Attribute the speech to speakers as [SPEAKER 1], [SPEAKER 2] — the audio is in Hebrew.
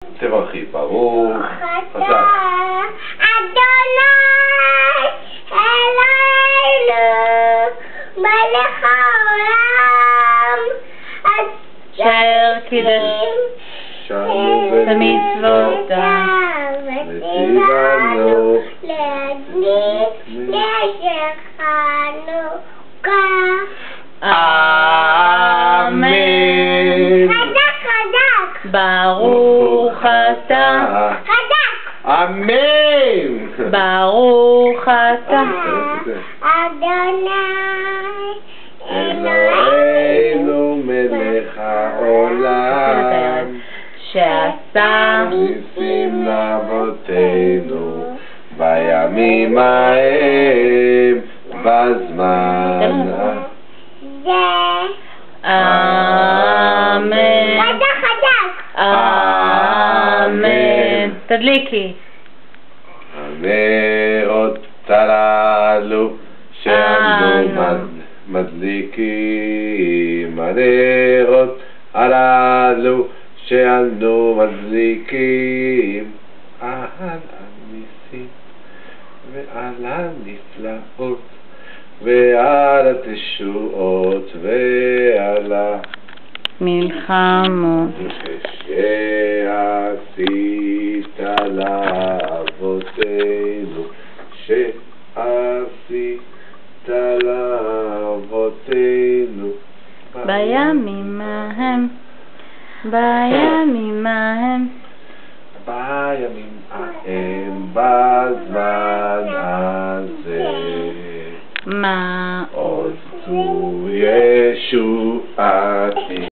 [SPEAKER 1] תברכי, ברוך
[SPEAKER 2] אתה אדוני אלוהינו מלך העולם אשר
[SPEAKER 1] קידשנו
[SPEAKER 2] במצוותיו וציוונו להדליק נר חנוכה.
[SPEAKER 1] אמן.
[SPEAKER 2] חזק
[SPEAKER 3] ברוך אתה,
[SPEAKER 2] חזק
[SPEAKER 1] אמן.
[SPEAKER 3] ברוך אתה,
[SPEAKER 2] אדוני
[SPEAKER 1] אלוהינו מלך העולם
[SPEAKER 3] שעשה
[SPEAKER 1] ניסים לאבותינו בימים ההם בזמן
[SPEAKER 2] זה
[SPEAKER 3] אמן,
[SPEAKER 2] חזק
[SPEAKER 3] אמן. תדליקי.
[SPEAKER 1] הנרות הללו שאנו מדליקים, הנרות הללו שאנו מדליקים על הניסים ועל הנפלאות ועל התשועות ועל
[SPEAKER 3] מלחמות
[SPEAKER 1] שעשית לאבותינו, שעשית לאבותינו
[SPEAKER 3] בימים ההם, בימים ההם,
[SPEAKER 1] בימים ההם בזמן הזה
[SPEAKER 3] מה
[SPEAKER 1] עוזו ישועתי.